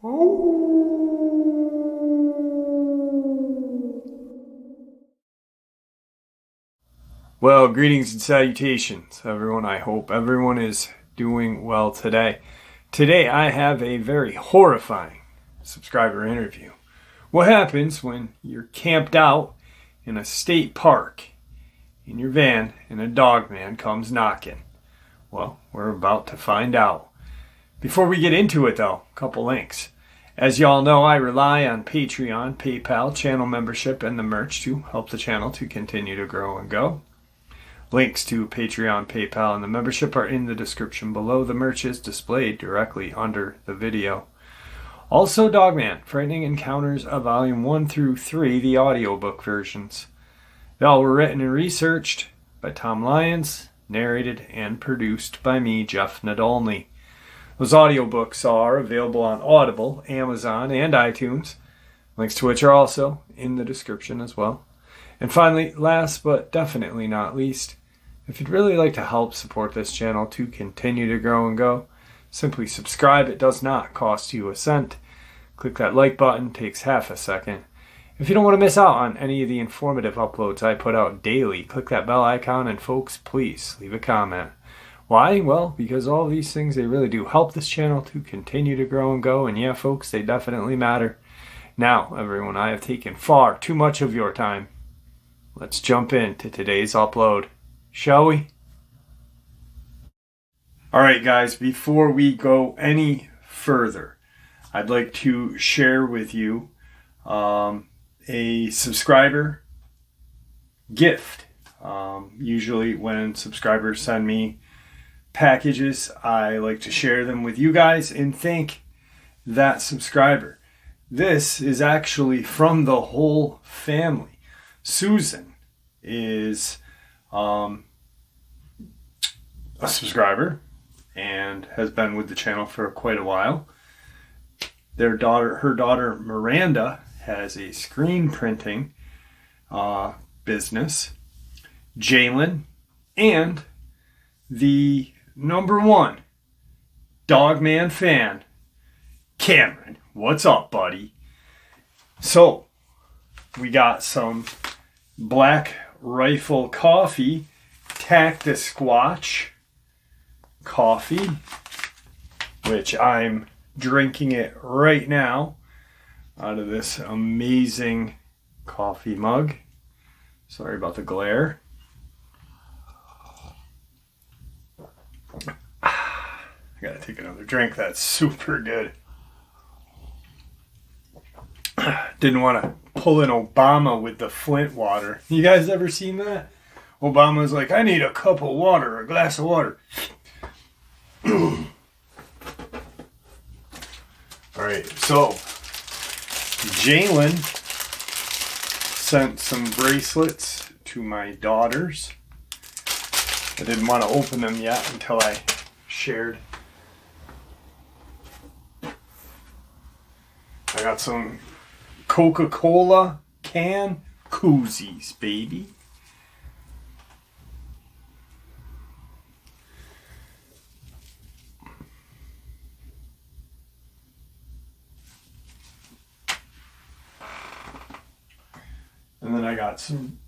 Well, greetings and salutations, everyone. I hope everyone is doing well today. Today I have a very horrifying subscriber interview. What happens when you're camped out in a state park in your van and a Dogman comes knocking? Well, we're about to find out. Before we get into it though, a couple links. As y'all know, I rely on Patreon, PayPal, channel membership, and the merch to help the channel to continue to grow and go. Links to Patreon, PayPal, and the membership are in the description below. The merch is displayed directly under the video. Also, Dogman, Frightening Encounters of Volume 1 through 3, the audiobook versions. They all were written and researched by Tom Lyons, narrated and produced by me, Jeff Nadolny. Those audiobooks are available on Audible, Amazon, and iTunes, links to which are also in the description as well. And finally, last but definitely not least, if you'd really like to help support this channel to continue to grow and go, simply subscribe. It does not cost you a cent. Click that like button, takes half a second. If you don't want to miss out on any of the informative uploads I put out daily, click that bell icon, and folks, please leave a comment. Why? Well, because all these things, they really do help this channel to continue to grow and go, and yeah, folks, they definitely matter. Now, everyone, I have taken far too much of your time. Let's jump into today's upload, shall we? Alright guys, before we go any further, I'd like to share with you a subscriber gift. Usually when subscribers send me packages, I like to share them with you guys and thank that subscriber. This is actually from the whole family. Susan is a subscriber and has been with the channel for quite a while. Her daughter Miranda has a screen printing business. Jalen and the number one Dogman fan, Cameron. What's up, buddy? So we got some Black Rifle Coffee, Cactus Squatch coffee, which I'm drinking it right now out of this amazing coffee mug. Sorry about the glare. I gotta take another drink. That's super good. Didn't want to pull in Obama with the Flint water. You guys ever seen that? Obama's like, I need a cup of water, a glass of water. Alright, so Jalen sent some bracelets to my daughters. I didn't want to open them yet until I shared. I got some Coca-Cola can koozies, baby. And then I got some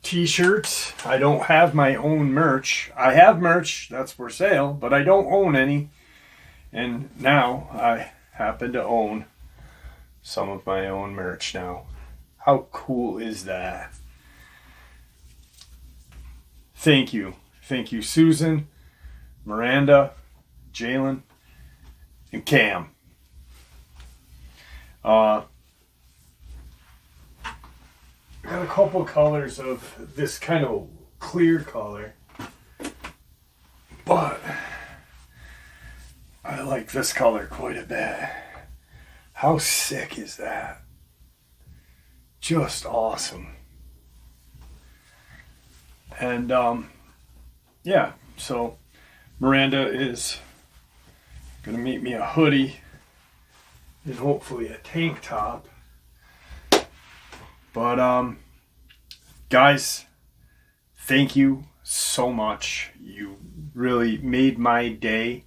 t-shirts. I don't have my own merch. I have merch that's for sale, but I don't own any. And now I happen to own some of my own merch now. How cool is that? Thank you. Thank you, Susan, Miranda, Jalen, and Cam. I got a couple colors of this kind of clear color, but I like this color quite a bit. How sick is that? Just awesome. And yeah, so Miranda is gonna make me a hoodie and hopefully a tank top. But guys, thank you so much. You really made my day.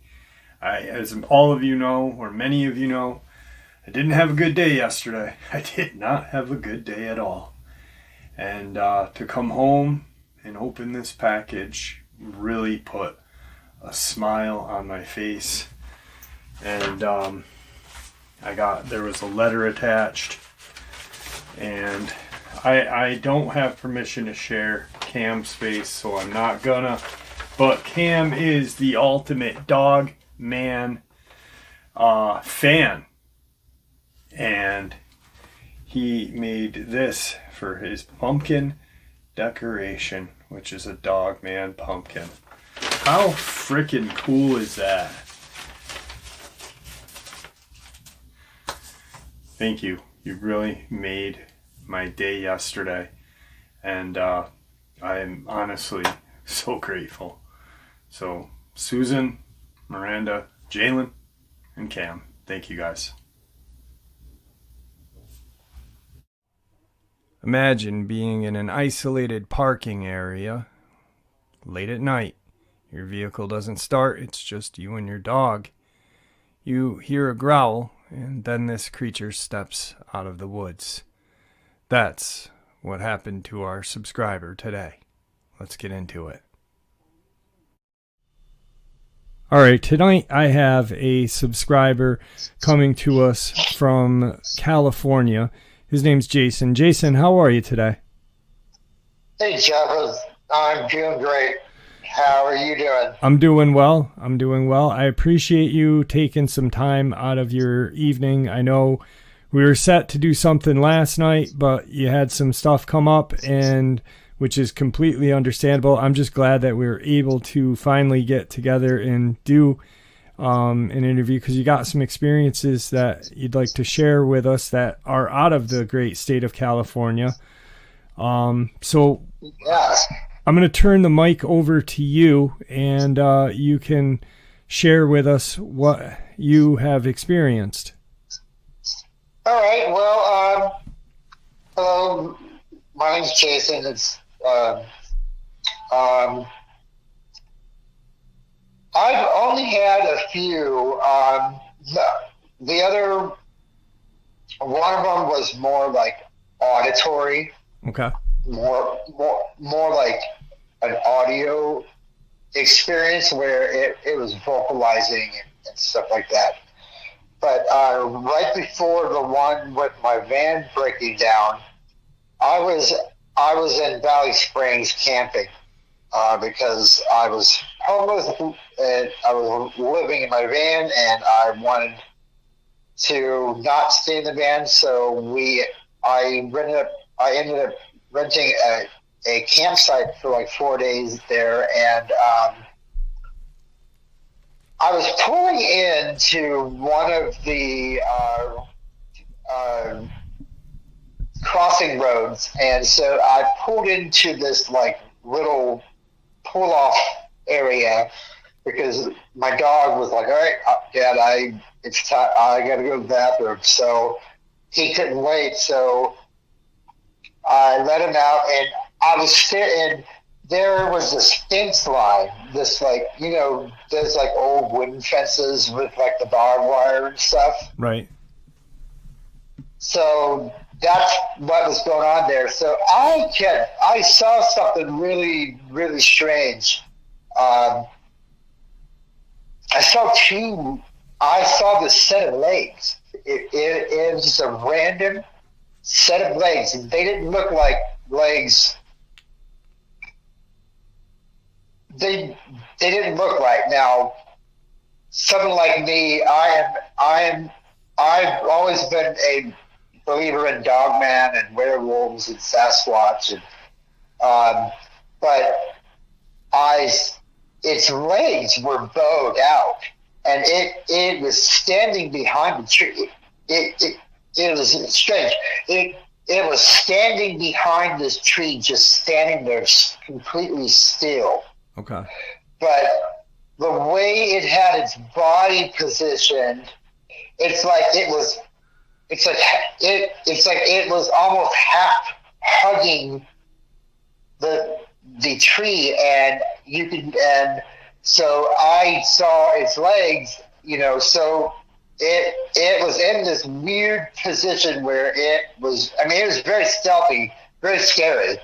As all of you know, or many of you know, I didn't have a good day yesterday. I did not have a good day at all. And to come home and open this package really put a smile on my face. And there was a letter attached, and I don't have permission to share Cam's face, so I'm not gonna. But Cam is the ultimate Dogman fan, and he made this for his pumpkin decoration, which is a Dogman pumpkin. How freaking cool is that? Thank you. You really made my day yesterday, and I am honestly so grateful. So, Susan, Miranda, Jalen, and Cam, thank you guys. Imagine being in an isolated parking area late at night. Your vehicle doesn't start, it's just you and your dog. You hear a growl, and then this creature steps out of the woods. That's what happened to our subscriber today. Let's get into it. Alright, tonight I have a subscriber coming to us from California. His name's Jason. Jason, how are you today? Hey, Jeff. I'm doing great. How are you doing? I'm doing well. I appreciate you taking some time out of your evening. I know we were set to do something last night, but you had some stuff come up, and which is completely understandable. I'm just glad that we were able to finally get together and do an interview, because you got some experiences that you'd like to share with us that are out of the great state of California. So Yes. I'm going to turn the mic over to you, and you can share with us what you have experienced. All right. Well, hello. My name's Jason. I've only had a few. The other one of them was more like auditory. Okay. More like an audio experience where it was vocalizing and stuff like that. But right before the one with my van breaking down, I was in Valley Springs camping because I was homeless and I was living in my van, and I wanted to not stay in the van, so I ended up renting a campsite for like 4 days there, and I was pulling into one of the crossing roads, and so I pulled into this like little pull-off area because my dog was like, "All right, Dad, it's time. I got to go to the bathroom." So he couldn't wait, so I let him out, and I was sitting. There was this fence line, this like, there's like old wooden fences with like the barbed wire and stuff. Right. So that's what was going on there. So I saw something really, really strange. I saw this set of legs. It was just a random set of legs, and they didn't look like legs. They didn't look like. Now, someone like me, I've always been a believer in Dogman and werewolves and Sasquatch, and but its legs were bowed out, and it was standing behind the tree. It was strange. It was standing behind this tree, just standing there completely still. Okay. But the way it had its body positioned, it's like it was almost half hugging the tree, and so I saw its legs, so it was in this weird position where it was. I mean, it was very stealthy, very scary,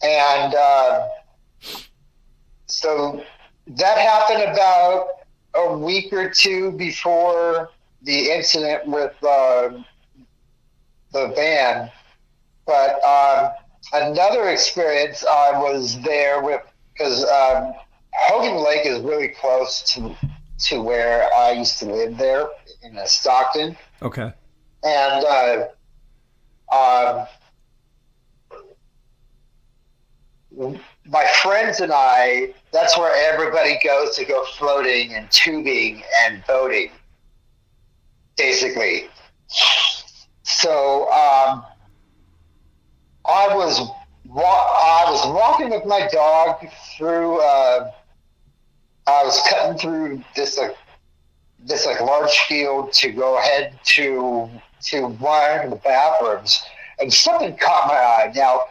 and so that happened about a week or two before the incident with the van. But another experience, I was there with, because Hogan Lake is really close to where I used to live there in Stockton. Okay. And my friends and I, that's where everybody goes to go floating and tubing and boating, basically. So I was walking with my dog through. I was cutting through this large field to go ahead to one of the bathrooms, and something caught my eye. Now,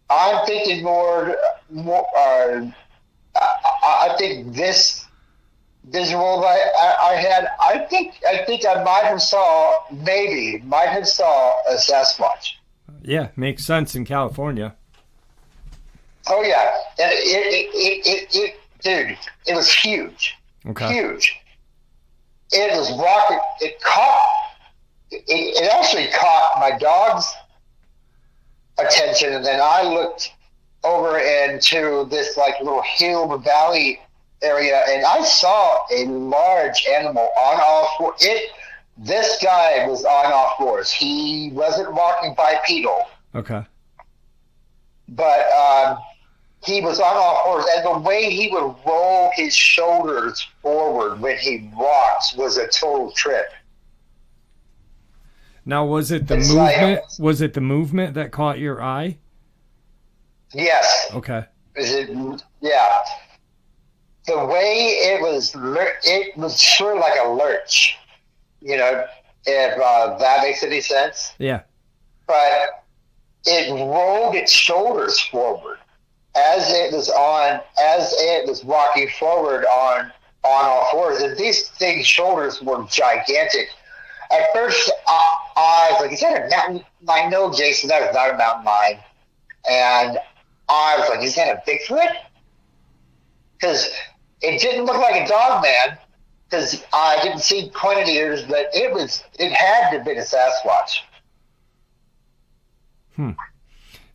I'm thinking more. I think this visual that I had. I think I might have saw a Sasquatch. Yeah, makes sense in California. Oh yeah, and it dude, it was huge. Okay. Huge. It was walking. It actually caught my dog's attention, and then I looked over into this like little hill valley area, and I saw a large animal on all fours. This guy was on all fours. He wasn't walking bipedal. Okay. But he was on all fours, and the way he would roll his shoulders forward when he walks was a total trip. Now, was it the movement? Was it the movement that caught your eye? Yes. Okay. Yeah. The way it was sort of like a lurch, if that makes any sense. Yeah. But it rolled its shoulders forward as it was walking forward on all fours, and these things' shoulders were gigantic. At first, I was like, "Is that a mountain lion?" No, Jason, that is not a mountain lion. And I was like, "Is that a Bigfoot?" Because it didn't look like a Dogman, because I didn't see pointed ears, but it had to have been a Sasquatch.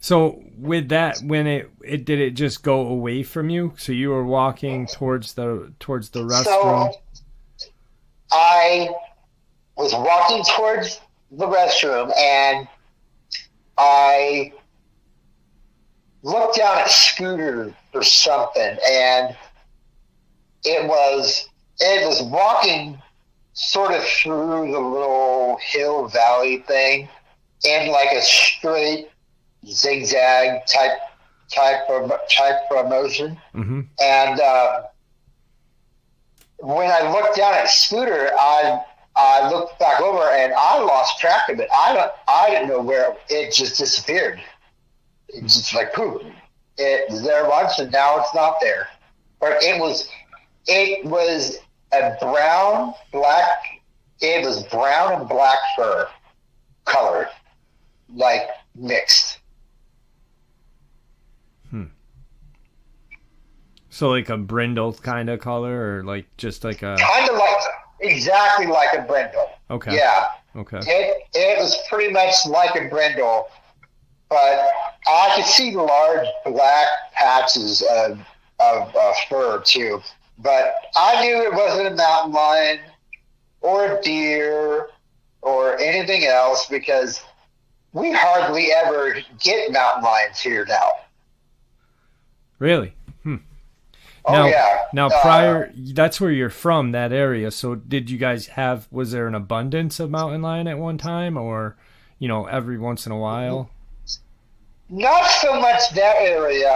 So with that, when it did it just go away from you? So you were walking towards the restroom. So I was walking towards the restroom, and I looked down at Scooter or something, and it was walking sort of through the little hill valley thing in like a straight zigzag type of motion. Mm-hmm. And when I looked down at Scooter, I looked back over and I lost track of it. I didn't know where it just disappeared. It's just like poof. It was there once and now it's not there. But it was a brown and black fur color, like mixed. So like a brindle kind of color, or like just like a kind of like exactly like a brindle. Okay. Yeah. Okay. It was pretty much like a brindle, but I could see large black patches of fur too. But I knew it wasn't a mountain lion or a deer or anything else, because we hardly ever get mountain lions here now. Really? Oh, now, yeah. Now, that's where you're from, that area. So did you guys was there an abundance of mountain lion at one time, or, every once in a while? Not so much that area.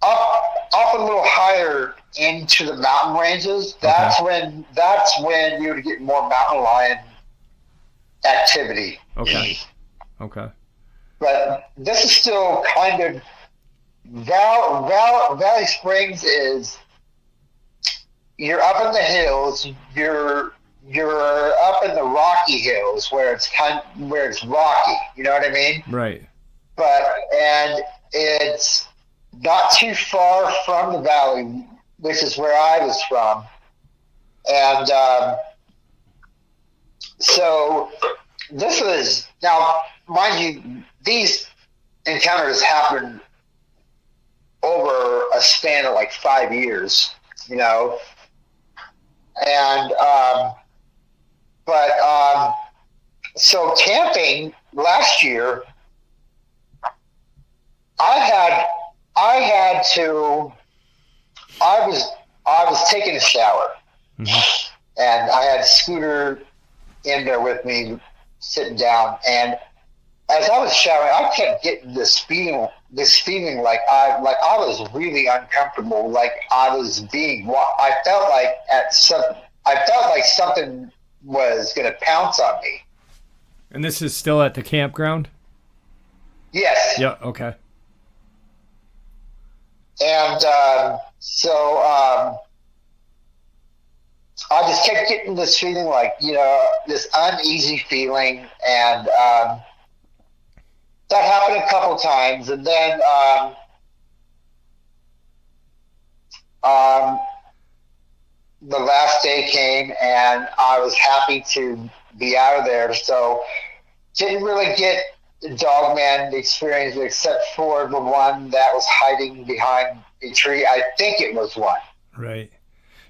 Up a little higher into the mountain ranges, that's when you would get more mountain lion activity. Okay. Okay. But this is still kind of Valley Springs is you're up in the hills. You're up in the rocky hills where it's rocky. You know what I mean? Right. And it's not too far from the valley, which is where I was from. And so this was, now, mind you, these encounters happened over a span of like 5 years, you know. And so camping last year, I was taking a shower, and I had Scooter in there with me, sitting down, and as I was showering, I kept getting this feeling like I was really uncomfortable, like I was being. I felt like something was going to pounce on me. And this is still at the campground? Yes. Yeah. Okay. And so I just kept getting this feeling, like, you know, this uneasy feeling, and that happened a couple times, and then the last day came, and I was happy to be out of there. So didn't really get the Dogman experience except for the one that was hiding behind a tree. I think it was one. Right.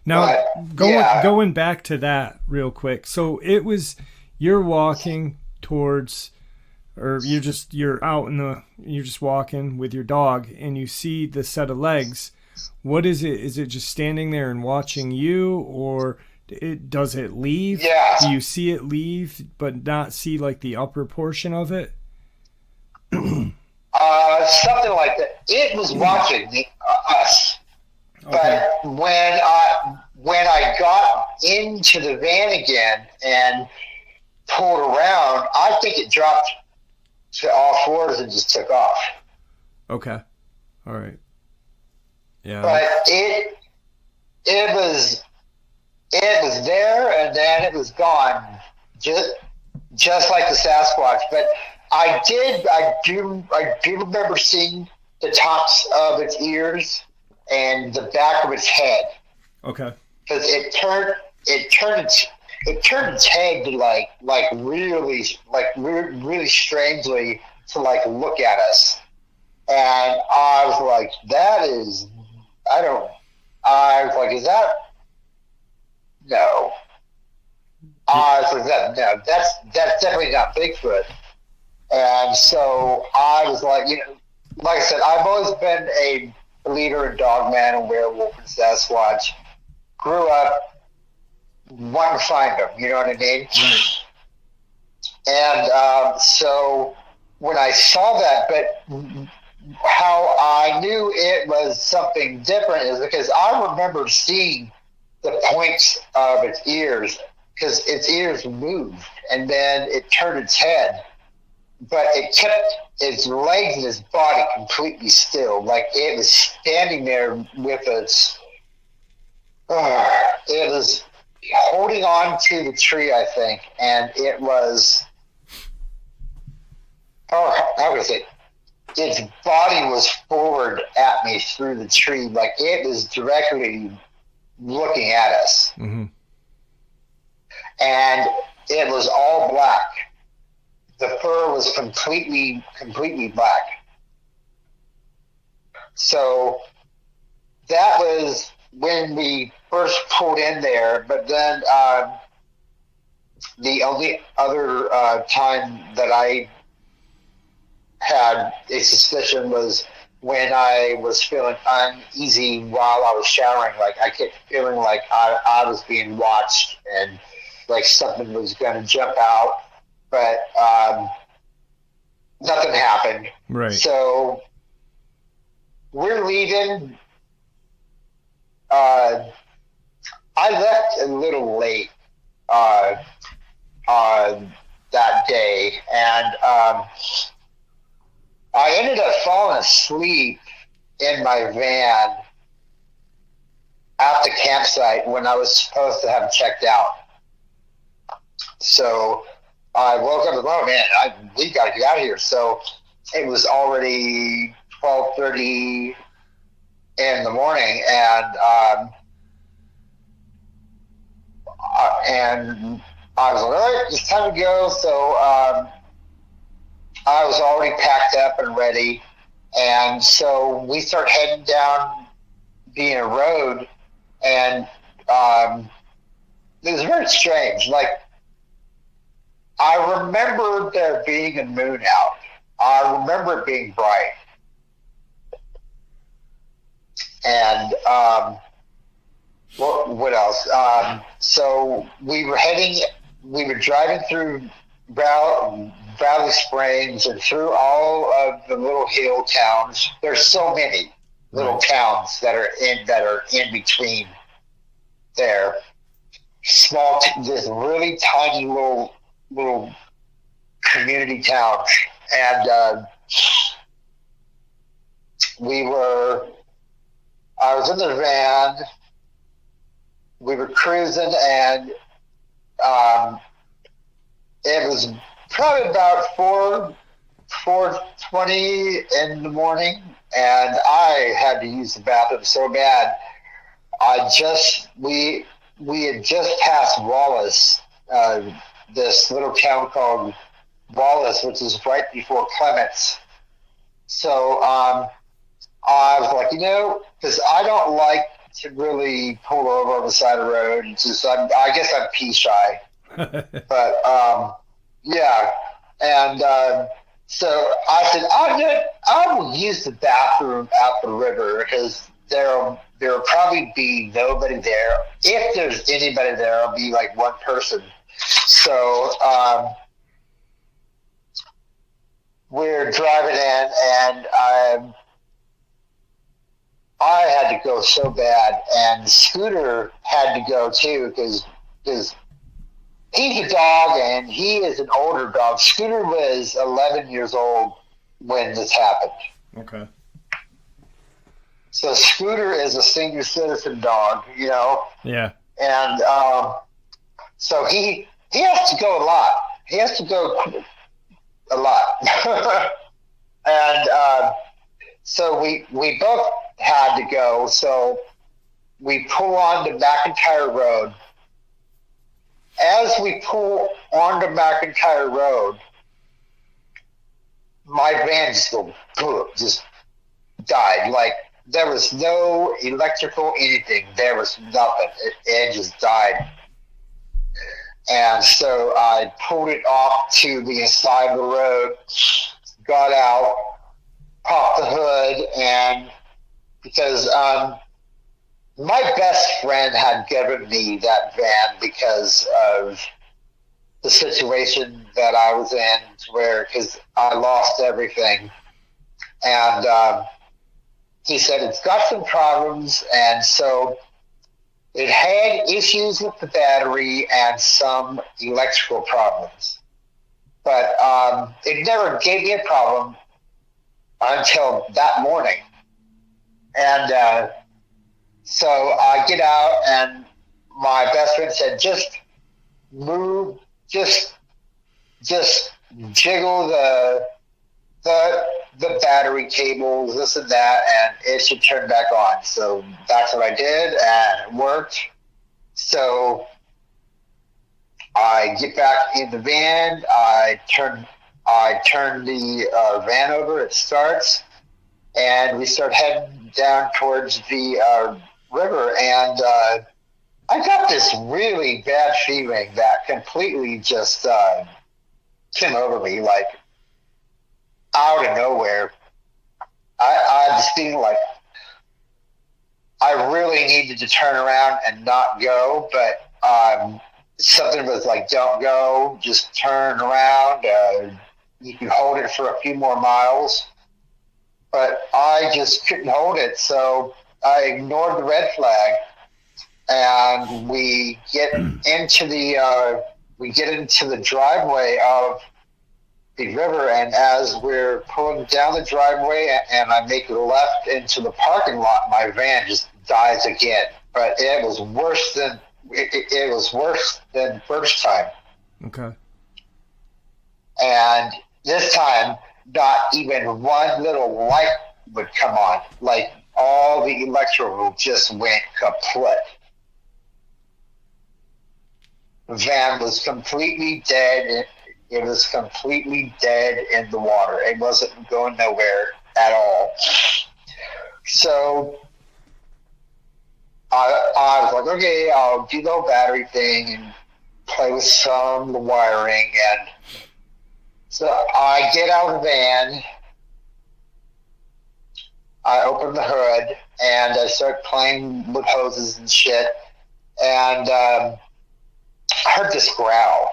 Now, going back to that real quick. So it was, you're walking towards, or you're just walking with your dog, and you see the set of legs. What is it? Is it just standing there and watching you, or does it leave? Yeah. Do you see it leave but not see like the upper portion of it? Something like that. It was watching us. Okay. But when I got into the van again and pulled around, I think it dropped to all fours and just took off. Okay. All right. Yeah. But it was there, and then it was gone, just like the Sasquatch. But I do remember seeing the tops of its ears and the back of its head. Okay. Because it turned its head to like really strangely to like look at us, and I was like, is that? No. I was like, no, that's definitely not Bigfoot. And so I was like, you know, like I said, I've always been a believer in Dogman and werewolf and Sasquatch. Grew up wanting to find them, you know what I mean? Right. And so when I saw that, but how I knew it was something different is because I remember seeing the points of its ears, because its ears moved, and then it turned its head, but it kept its legs and its body completely still, like it was standing there with its. It was holding on to the tree, I think, and it was. How was it? Its body was forward at me through the tree, like it was directly looking at us. Mm-hmm. And it was all black. The fur was completely black. So that was when we first pulled in there. But then the only other time that I had a suspicion was when I was feeling uneasy while I was showering. Like I kept feeling like I was being watched, and like something was going to jump out, but nothing happened. Right. So we're leaving. I left a little late that day, and I ended up falling asleep in my van at the campsite when I was supposed to have checked out. So I woke up and oh man, we got to get out of here. So it was already 12:30 in the morning, and I was like, all right, it's time to go. So I was already packed up and ready, and so we start heading down the road, and it was very strange. Like, I remember there being a moon out. I remember it being bright. And what else? So we were driving through Valley Springs and through all of the little hill towns. There's so many little towns that are in between there. Small, just really tiny little community towns, and I was in the van. We were cruising, and it was probably about 4:20 in the morning, and I had to use the bathroom so bad. We had just passed Wallace, this little town called Wallace, which is right before Clements. So I was like, because I don't like to really pull over on the side of the road. I guess I'm pee shy. But yeah, and so I said, I will use the bathroom out the river because there'll probably be nobody there. If there's anybody there, it'll be like one person. So we're driving in, and I had to go so bad, and Scooter had to go too because he's a dog, and he is an older dog. Scooter was 11 years old when this happened. Okay. So Scooter is a senior citizen dog, Yeah. And so he has to go a lot. He has to go a lot. And so we both had to go. So we pull on to McIntyre Road. As we pull onto McIntyre Road, my van just died. Like, there was no electrical anything. There was nothing. It just died. And so I pulled it off to the side of the road, got out, popped the hood, and because my best friend had given me that van because of the situation that I was in, because I lost everything. And he said it's got some problems, and so it had issues with the battery and some electrical problems. But it never gave me a problem until that morning. And so I get out, and my best friend said, just move, just jiggle the battery cables, this and that, and it should turn back on. So that's what I did, and it worked. So I get back in the van, I turn the van over, it starts, and we start heading down towards the river, and I got this really bad feeling that completely just came over me, like out of nowhere. I was feeling like I really needed to turn around and not go, but something was like, don't go, just turn around. You can hold it for a few more miles. But I just couldn't hold it, so I ignored the red flag, and we get into the driveway of the river, and as we're pulling down the driveway and I make a left into the parking lot, my van just dies again. but it was worse than it was worse than the first time. Okay. And this time, not even one little light would come on. Like, all the electrical just went kaput. The van was completely dead. It was completely dead in the water. It wasn't going nowhere at all. So I was like, okay, I'll do the whole battery thing and play with some of the wiring. And so I get out of the van, I open the hood, and I start playing with hoses and shit. And I heard this growl.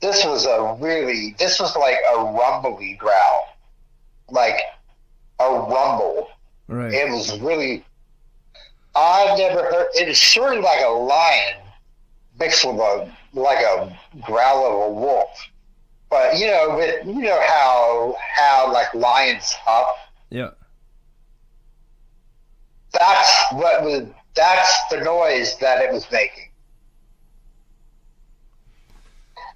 This was like a rumbly growl. Like a rumble. Right. It was really, I've never heard, it is sort of like a lion mixed with like a growl of a wolf. But you know how like lions huff? Yeah. That's the noise that it was making.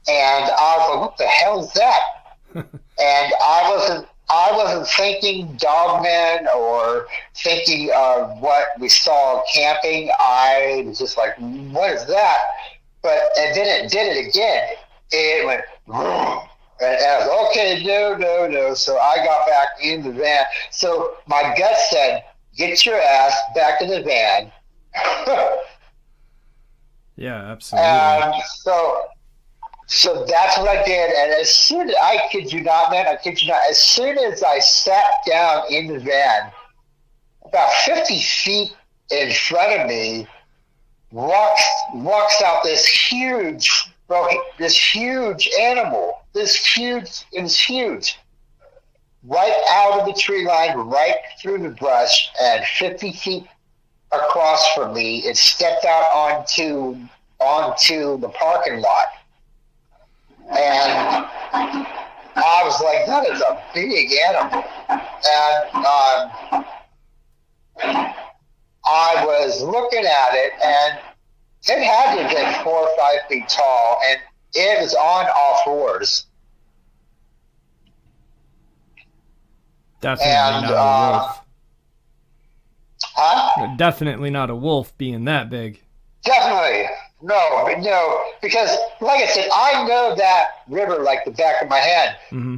And I was like, what the hell is that? And I wasn't thinking Dogman or thinking of what we saw camping. I was just like, what is that? And then it did it again. It went, and I was okay, no. So I got back in the van. So my gut said, get your ass back in the van. Yeah, absolutely. And so that's what I did. And as soon, I kid you not, man, as soon as I sat down in the van, about 50 feet in front of me, walks out this huge animal. It was huge. Right out of the tree line, right through the brush, and 50 feet across from me, it stepped out onto the parking lot. And I was like, that is a big animal. And I was looking at it, and it had to have been 4 or 5 feet tall, and it was on all fours. Definitely And, not a wolf. Huh? Definitely not a wolf being that big. Definitely. No, because like I said, I know that river like the back of my hand. Mm-hmm.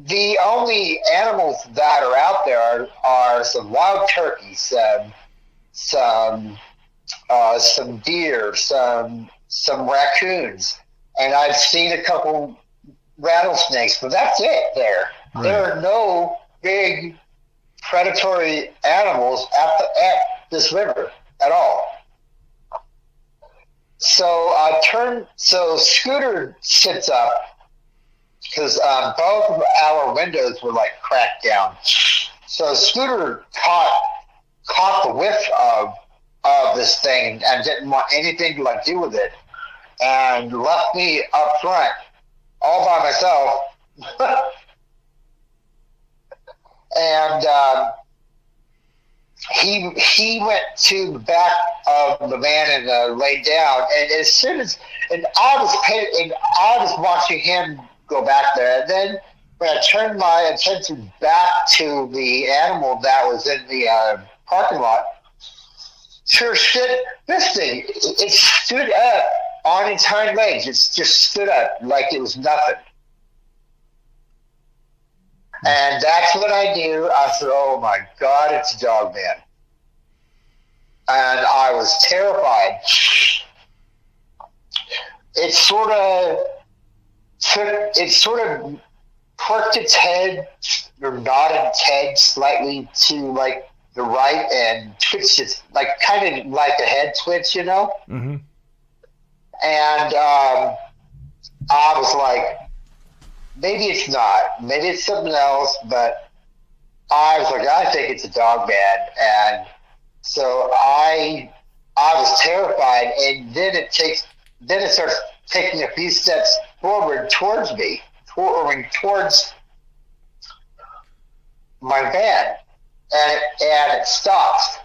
The only animals that are out there are some wild turkeys, some deer, some raccoons, and I've seen a couple rattlesnakes, but that's it there. Right. There are no big predatory animals at this river at all. So Scooter sits up because both of our windows were like cracked down. So Scooter caught the whiff of this thing and didn't want anything to like do with it, and left me up front all by myself. And he went to the back of the van and laid down. And I was watching him go back there. And then when I turned my attention back to the animal that was in the parking lot, sure shit, this thing, it stood up on its hind legs. It just stood up like it was nothing. And that's what I do. I said, oh my God, it's a Dogman. And I was terrified. It sort of perked its head, or nodded its head slightly to like the right and twitched it, like kind of like a head twitch, you know? Mm-hmm. And I was like, maybe it's not. Maybe it's something else, but I was like, I think it's a Dogman. And so I was terrified, and then it starts taking a few steps forward towards me, towards my van, and it stops.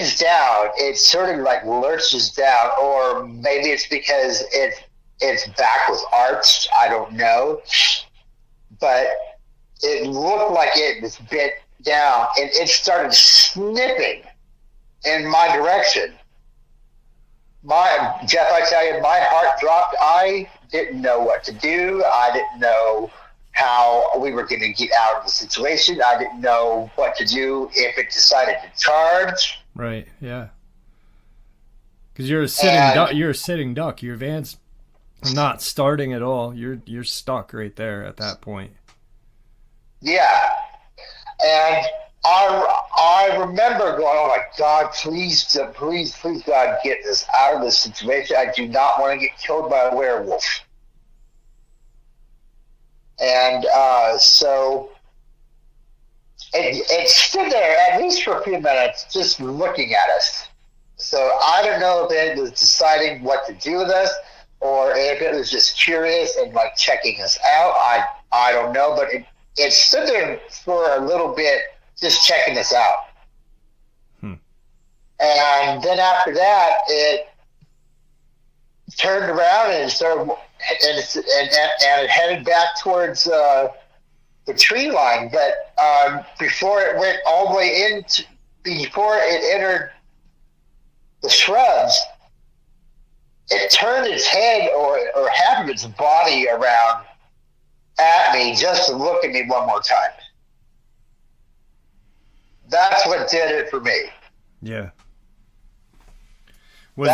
bends down, it sort of like lurches down, or maybe it's because its back was arched. I don't know, but it looked like it was bent down, and it started snipping in my direction. Jeff, I tell you, my heart dropped. I didn't know what to do. I didn't know how we were going to get out of the situation. I didn't know what to do if it decided to charge. Right. Yeah. Because you're a sitting duck. You're a sitting duck. Your van's not starting at all. You're stuck right there at that point. Yeah, and I remember going, "Oh my God, please, God, get us out of this situation. I do not want to get killed by a werewolf." And so it stood there at least for a few minutes, just looking at us. So I don't know if it was deciding what to do with us, or if it was just curious and like checking us out. I don't know, but it stood there for a little bit, just checking us out. And then after that, it turned around and started, and it headed back towards the tree line. But before it went all the way into, before it entered the shrubs, it turned its head or half of its body around at me just to look at me one more time. That's what did it for me. Yeah. What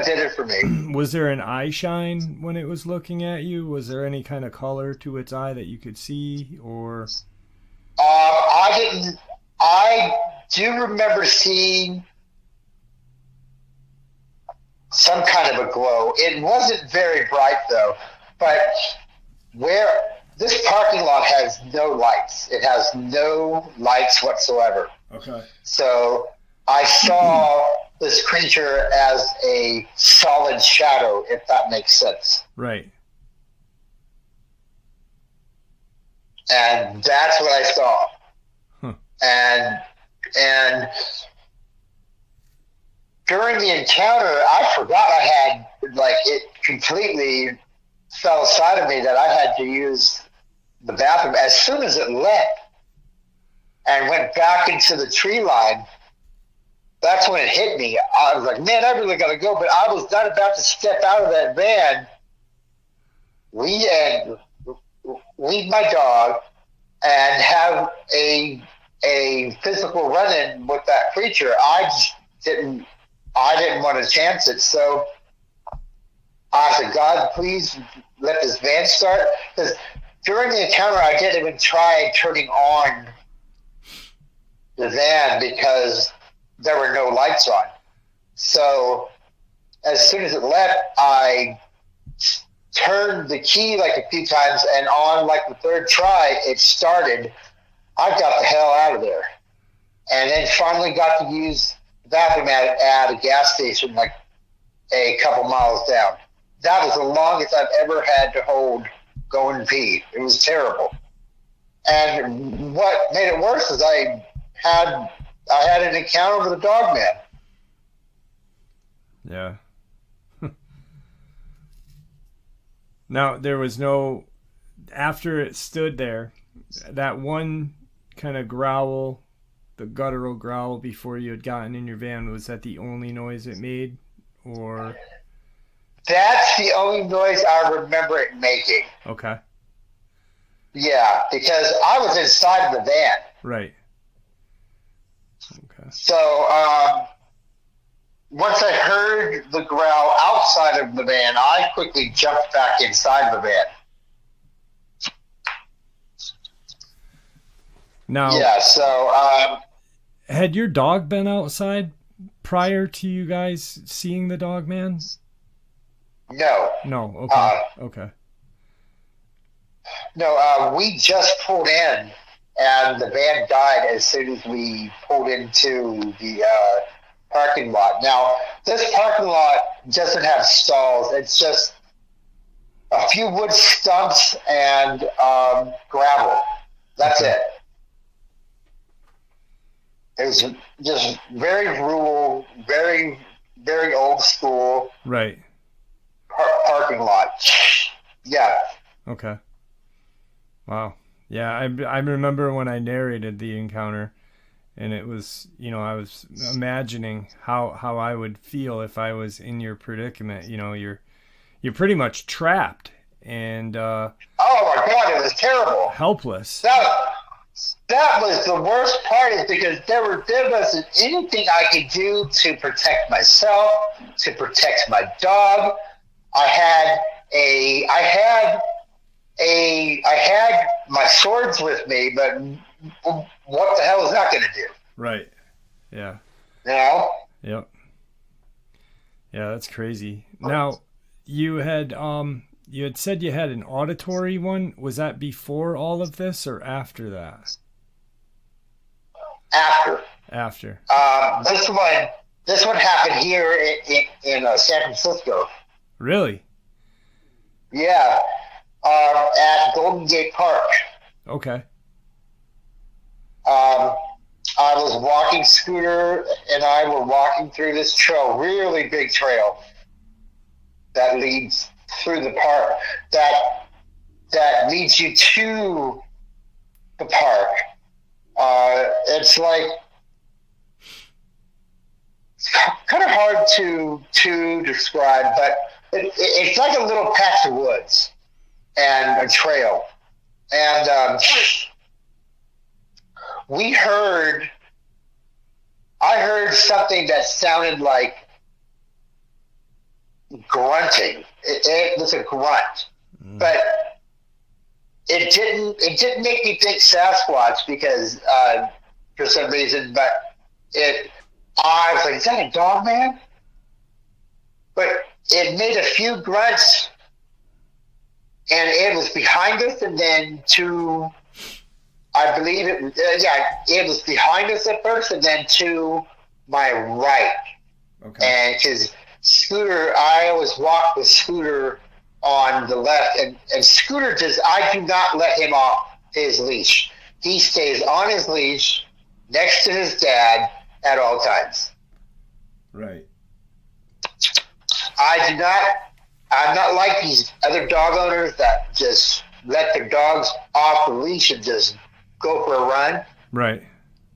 did it for me. Was there an eye shine when it was looking at you? Was there any kind of color to its eye that you could see, or? I didn't. I do remember seeing some kind of a glow. It wasn't very bright though, but where this parking lot has no lights. It has no lights whatsoever. Okay. So I saw this creature as a solid shadow, if that makes sense. Right. And that's what I saw. Huh. And during the encounter, I forgot I had, like, it completely fell aside of me that I had to use the bathroom. As soon as it left and went back into the tree line, that's when it hit me. I was like, man, I really got to go. But I was not about to step out of that van, leave my dog, and have a physical run-in with that creature. I didn't want to chance it. So I said, God, please let this van start. Because during the encounter, I didn't even try turning on the van because there were no lights on. So as soon as it left, I turned the key like a few times, and on like the third try, it started. I got the hell out of there. And then finally got to use the bathroom at a gas station like a couple miles down. That was the longest I've ever had to hold going to pee. It was terrible. And what made it worse is I had an encounter with a Dogman. Yeah. Now, there was no, after it stood there, that one kind of growl, the guttural growl before you had gotten in your van, was that the only noise it made? Or? That's the only noise I remember it making. Okay. Yeah, because I was inside of the van. Right. Okay. So once I heard the growl outside of the van, I quickly jumped back inside the van. Now, yeah, so had your dog been outside prior to you guys seeing the Dogman? No. No. Okay. Okay. No, we just pulled in, and the van died as soon as we pulled into the parking lot. Now, this parking lot doesn't have stalls. It's just a few wood stumps and gravel. That's it. It was just very rural very, very old school Right. parking lot. Yeah. Okay. Wow. Yeah, I remember when I narrated the encounter, and it was, I was imagining how I would feel if I was in your predicament. You're pretty much trapped and Oh my God, it was terrible. helpless. That was the worst part, is because there wasn't anything I could do to protect myself, to protect my dog. I had my swords with me, but what the hell is that going to do? Right. Yeah. You know? Yep. Yeah, that's crazy. Now, you had said you had an auditory one. Was that before all of this or after that? After. This one happened here in San Francisco. Really? Yeah, at Golden Gate Park. Okay. I was walking. Scooter and I were walking through this trail, really big trail that leads through the park. That leads you to the park. It's kind of hard to describe, but it's like a little patch of woods and a trail. And I heard something that sounded like grunting. It was a grunt, but it didn't make me think Sasquatch, because for some reason, but I was like, is that a dog, man? But it made a few grunts, and it was behind us, and then I believe it was behind us at first, and then to my right. Okay. And because Scooter, I always walk with Scooter on the left, and Scooter I do not let him off his leash. He stays on his leash next to his dad at all times. Right. I'm not like these other dog owners that just let their dogs off the leash and just go for a run. Right.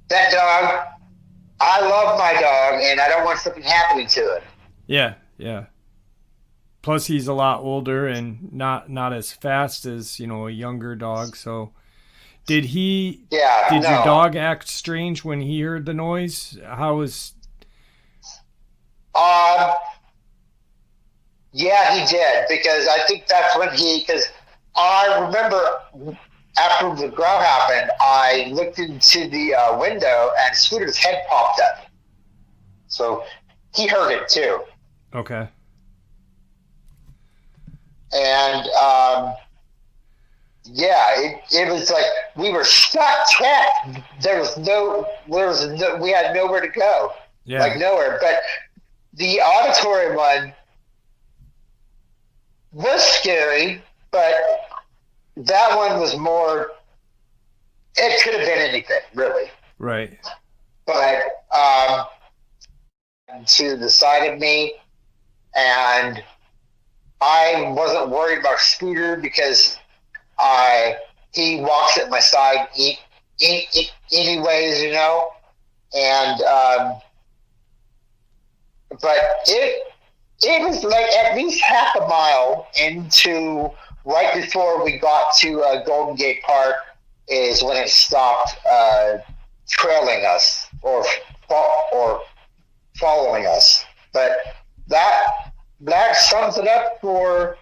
That dog, I love my dog, and I don't want something happening to it. Yeah, yeah. Plus, he's a lot older and not as fast as, a younger dog. So, did your dog act strange when he heard the noise? How was? Yeah, he did, because I think that's when because I remember after the growl happened, I looked into the window and Scooter's head popped up. So he heard it too. Okay. And it was like we were stuck trapped. We had nowhere to go. Yeah. Like nowhere. But the auditory one was scary, but that one was more, it could have been anything, really. Right. But to the side of me, and I wasn't worried about Scooter because he walks at my side anyways, and but it was like at least half a mile into, right before we got to Golden Gate Park, is when it stopped trailing us or following us. But that sums it up for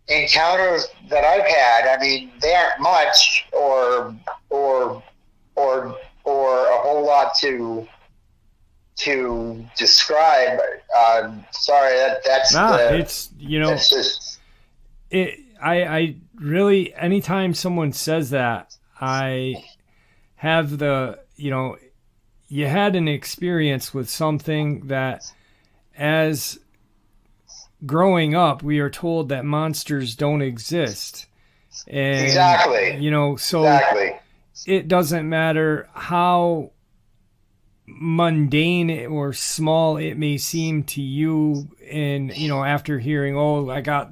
encounters that I've had. I mean, they aren't much or a whole lot to describe. Sorry, that's it's that's just it. I really, anytime someone says that, I have you had an experience with something that, as growing up, we are told that monsters don't exist. And, exactly. So exactly. It doesn't matter how mundane or small it may seem to you, and after hearing, oh, I got,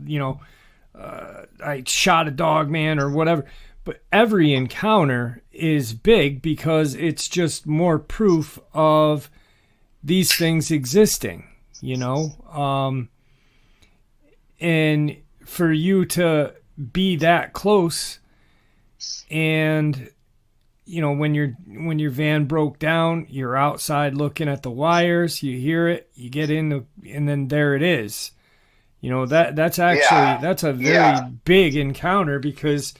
I shot a Dogman or whatever, but every encounter is big because it's just more proof of these things existing, and for you to be that close, and when your van broke down, you're outside looking at the wires, you hear it, you get in and then there it is. That's actually, that's a very big encounter, because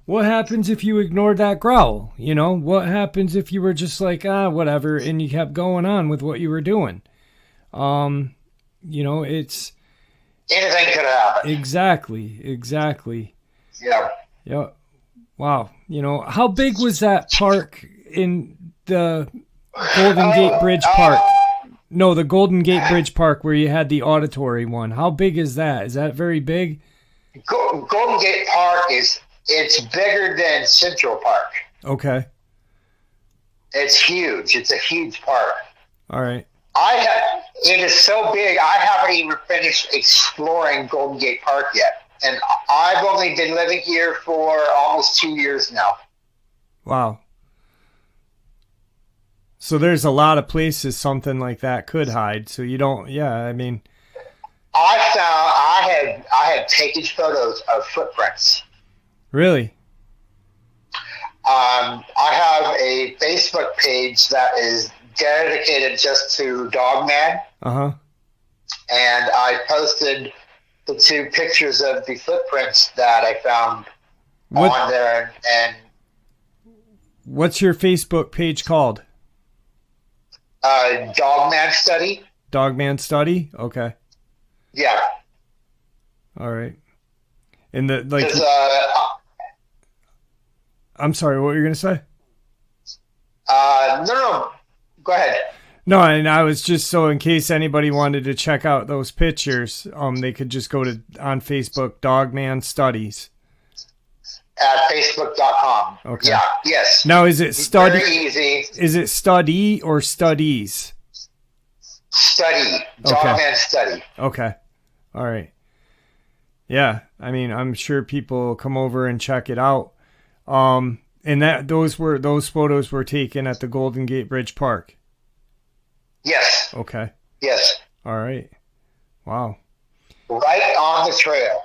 what happens if you ignored that growl? What happens if you were just like, whatever, and you kept going on with what you were doing? It's anything could happen. Exactly. Yeah. Wow. How big was that park in the Golden Gate Bridge Park? No, the Golden Gate Bridge Park where you had the auditory one. How big is that? Is that very big? Golden Gate Park it's bigger than Central Park. Okay. It's huge. It's a huge park. All right. It is so big, I haven't even finished exploring Golden Gate Park yet. And I've only been living here for almost 2 years now. Wow. So there's a lot of places something like that could hide. So you don't, I had taken photos of footprints. Really? I have a Facebook page that is dedicated just to Dogman. Uh-huh. And I posted the 2 pictures of the footprints that I found on there. And what's your Facebook page called? Dogman Study. Dogman Study? Okay. Yeah. All right. And I'm sorry, what were you going to say? No. Go ahead. No, and I was just, so in case anybody wanted to check out those pictures, they could just go on Facebook, Dogman Studies. At facebook.com. Okay. Yeah, yes. Now, is it study? Very easy. Is it study or studies? Study. Dogman Study. Okay. All right. Yeah, I'm sure people will come over and check it out. And those photos were taken at the Golden Gate Bridge Park. Yes. Okay. Yes. All right. Wow. Right on the trail.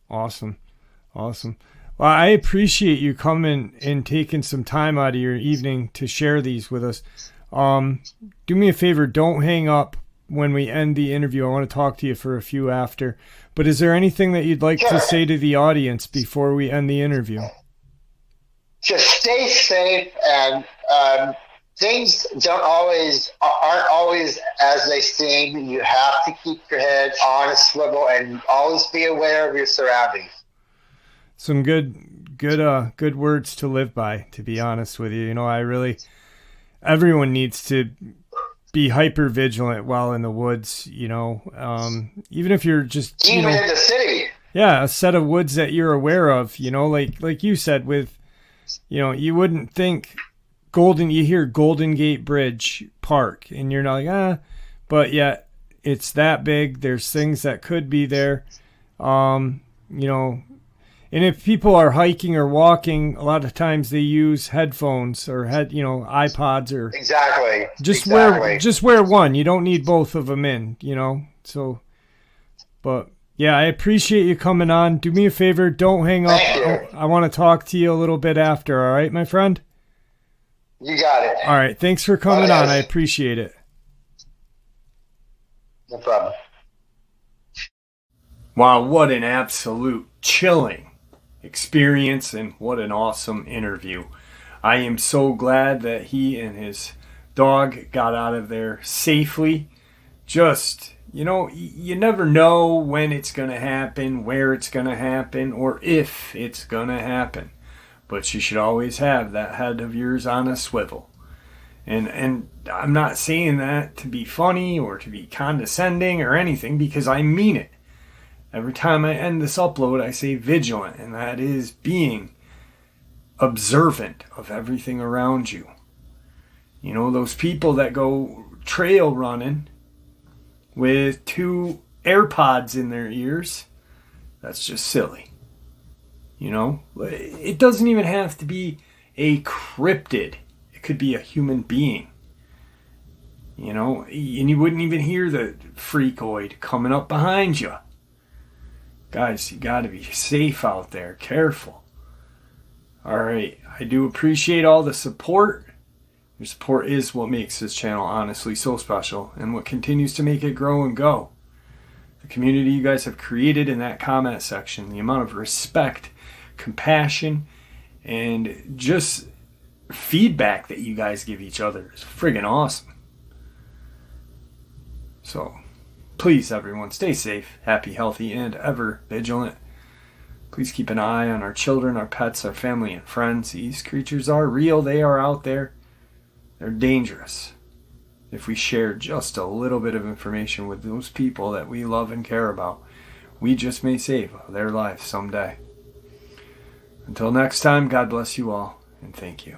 Awesome. Well, I appreciate you coming and taking some time out of your evening to share these with us. Do me a favor, don't hang up when we end the interview. I want to talk to you for a few after. But is there anything that you'd like to say to the audience before we end the interview? Just stay safe, and things aren't always as they seem. You have to keep your head on a swivel and always be aware of your surroundings. Some good words to live by, to be honest with you. Everyone needs to be hyper vigilant while in the woods, even if you're just, in the city. Yeah, a set of woods that you're aware of, like you said with, you wouldn't think you hear Golden Gate Bridge Park and you're not like, but yet it's that big. There's things that could be there. And if people are hiking or walking, a lot of times they use headphones or iPods or exactly. Just wear one. You don't need both of them in, So, but yeah, I appreciate you coming on. Do me a favor, don't hang up. I want to talk to you a little bit after. All right, my friend. You got it. All right, thanks for coming on. I appreciate it. No problem. Wow, what an absolute chilling experience, and what an awesome interview. I am so glad that he and his dog got out of there safely. Just, you never know when it's going to happen, where it's going to happen, or if it's going to happen. But you should always have that head of yours on a swivel. And I'm not saying that to be funny or to be condescending or anything, because I mean it. Every time I end this upload, I say vigilant, and that is being observant of everything around you. You know, those people that go trail running with 2 AirPods in their ears, that's just silly. You know, it doesn't even have to be a cryptid. It could be a human being. You know, and you wouldn't even hear the freakoid coming up behind you. Guys, you got to be safe out there. Careful. All right. I do appreciate all the support. Your support is what makes this channel honestly so special and what continues to make it grow and go. The community you guys have created in that comment section, the amount of respect, compassion, and just feedback that you guys give each other is friggin' awesome. So, please everyone, stay safe, happy, healthy, and ever vigilant. Please keep an eye on our children, our pets, our family, and friends. These creatures are real. They are out there. They're dangerous. If we share just a little bit of information with those people that we love and care about, we just may save their lives someday. Until next time, God bless you all, and thank you.